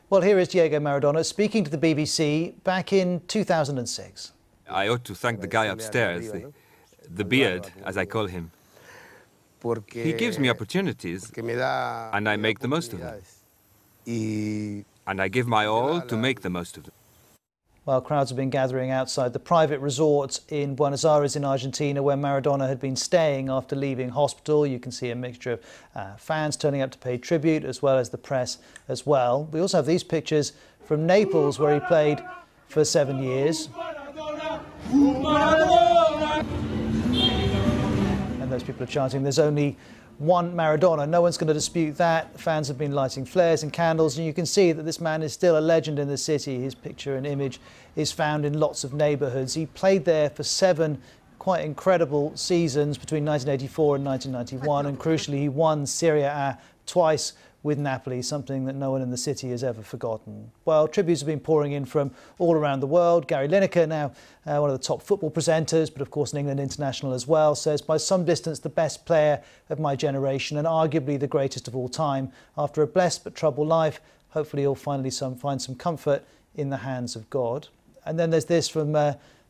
Well, here is Diego Maradona speaking to the BBC back in 2006. I ought to thank the guy upstairs, the beard, as I call him. He gives me opportunities, and I make the most of them. And I give my all to make the most of them. Well, crowds have been gathering outside the private resort in Buenos Aires in Argentina, where Maradona had been staying after leaving hospital. You can see a mixture of fans turning up to pay tribute, as well as the press as well. We also have these pictures from Naples, where he played for 7 years. And those people are chanting, "There's only one Maradona." No one's going to dispute that. Fans have been lighting flares and candles, and you can see that this man is still a legend in the city. His picture and image is found in lots of neighbourhoods. He played there for 7 quite incredible seasons between 1984 and 1991, and crucially he won Serie A twice with Napoli, something that no one in the city has ever forgotten. Well, tributes have been pouring in from all around the world. Gary Lineker, now one of the top football presenters, but of course an England international as well, says by some distance the best player of my generation and arguably the greatest of all time. After a blessed but troubled life, hopefully he'll finally find some comfort in the hands of God. And then there's this from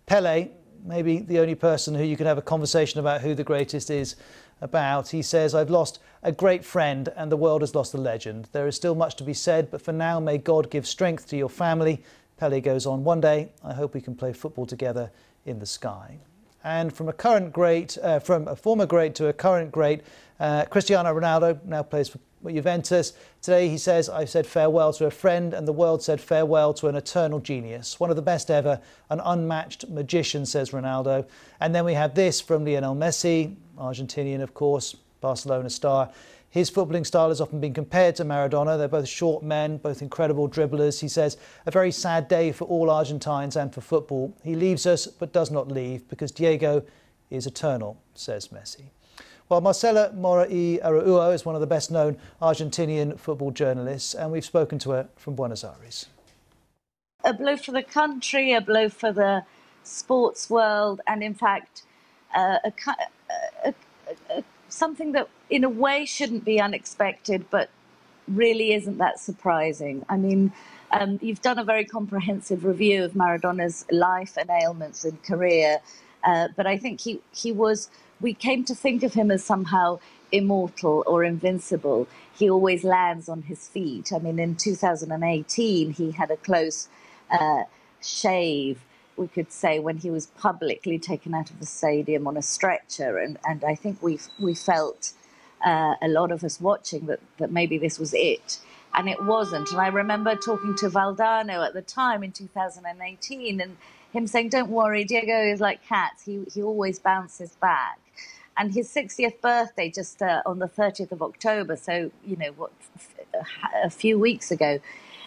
Pele, maybe the only person who you could have a conversation about who the greatest is about. He says, "I've lost a great friend and the world has lost a legend. There is still much to be said, but for now, may God give strength to your family." Pele goes on, "One day, I hope we can play football together in the sky." And from a former great to a current great, Cristiano Ronaldo now plays for Juventus. Today he says, "I've said farewell to a friend and the world said farewell to an eternal genius. One of the best ever, an unmatched magician," says Ronaldo. And then we have this from Lionel Messi, Argentinian of course, Barcelona star. His footballing style has often been compared to Maradona. They're both short men, both incredible dribblers. He says, "A very sad day for all Argentines and for football. He leaves us but does not leave because Diego is eternal," says Messi. Well, Marcela Morai Araujo is one of the best-known Argentinian football journalists, and we've spoken to her from Buenos Aires. A blow for the country, a blow for the sports world, and in fact, something that in a way shouldn't be unexpected, but really isn't that surprising. I mean, you've done a very comprehensive review of Maradona's life and ailments and career, but I think we came to think of him as somehow immortal or invincible. He always lands on his feet. I mean, in 2018, he had a close shave, we could say, when he was publicly taken out of the stadium on a stretcher. And I think we felt, a lot of us watching, that maybe this was it. And it wasn't. And I remember talking to Valdano at the time in 2018 and him saying, "Don't worry, Diego is like cats. He always bounces back." And his 60th birthday just on the 30th of October, so, you know, a few weeks ago,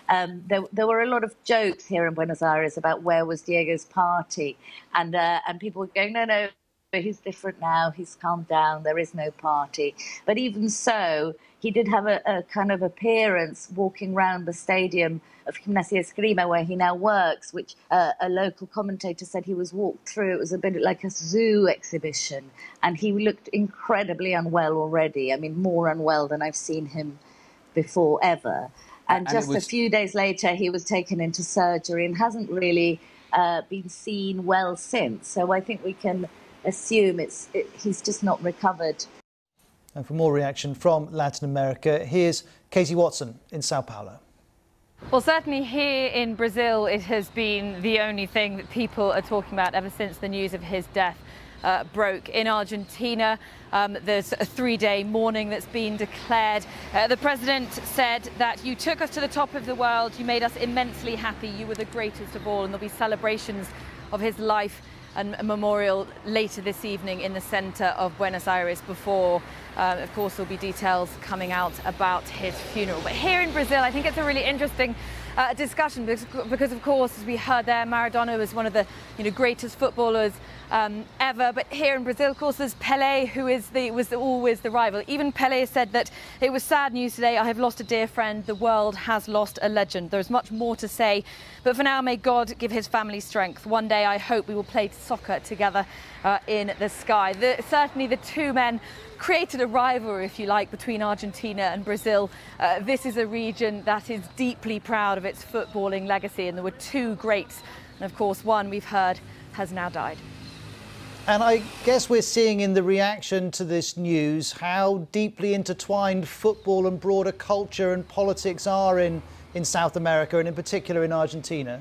there were a lot of jokes here in Buenos Aires about where was Diego's party. And people were going, no, he's different now, he's calmed down, there is no party. But even so, he did have a kind of appearance walking around the stadium of Gimnasia Esgrima, where he now works, which a local commentator said he was walked through. It was a bit like a zoo exhibition, and he looked incredibly unwell already. I mean, more unwell than I've seen him before ever. And just a few days later, he was taken into surgery and hasn't really been seen well since. So I think we can assume he's just not recovered. And for more reaction from Latin America, here's Katie Watson in Sao Paulo. Well, certainly here in Brazil, it has been the only thing that people are talking about ever since the news of his death broke. In Argentina, there's a 3-day mourning that's been declared. The president said that "You took us to the top of the world, you made us immensely happy, you were the greatest of all," and there'll be celebrations of his life and a memorial later this evening in the centre of Buenos Aires before, of course, there'll be details coming out about his funeral. But here in Brazil, I think it's a really interesting discussion because, of course, as we heard there, Maradona was one of the greatest footballers ever. But here in Brazil, of course, there's Pelé, who was always the rival. Even Pelé said that it was sad news today. "I have lost a dear friend. The world has lost a legend." There's much more to say, but for now, may God give his family strength. One day, I hope we will play soccer together in the sky. Certainly, the two men created a rivalry, if you like, between Argentina and Brazil. This is a region that is deeply proud of its footballing legacy, and there were two greats. And of course, one we've heard has now died. And I guess we're seeing in the reaction to this news how deeply intertwined football and broader culture and politics are in South America, and in particular in Argentina.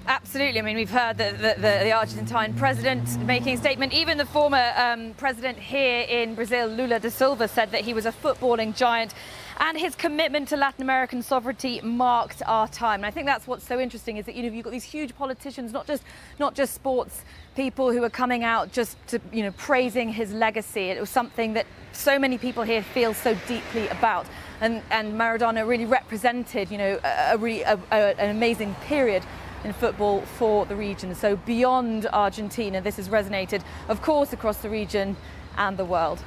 Absolutely. I mean, we've heard the Argentine president making a statement. Even the former president here in Brazil, Lula da Silva, said that he was a footballing giant, and his commitment to Latin American sovereignty marked our time. And I think that's what's so interesting, is that, you know, you've got these huge politicians, not just sports people, who are coming out just to, you know, praising his legacy. It was something that so many people here feel so deeply about. And Maradona really represented, you know, an amazing period in football for the region. So beyond Argentina, this has resonated, of course, across the region and the world.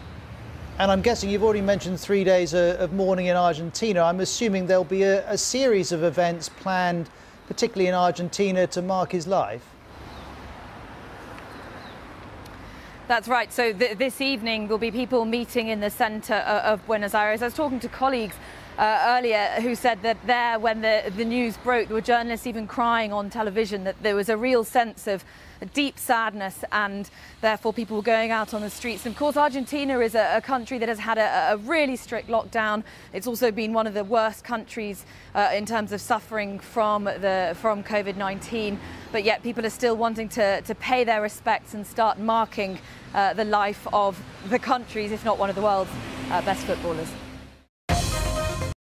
And I'm guessing you've already mentioned 3 days of mourning in Argentina. I'm assuming there'll be a series of events planned, particularly in Argentina, to mark his life. That's right. So this evening there'll be people meeting in the centre of Buenos Aires. I was talking to colleagues earlier who said that there, when the news broke, there were journalists even crying on television, that there was a real sense of deep sadness, and therefore people were going out on the streets. And of course, Argentina is a country that has had a really strict lockdown. It's also been one of the worst countries in terms of suffering from COVID-19. But yet people are still wanting to pay their respects and start marking the life of the country's, if not one of the world's, best footballers.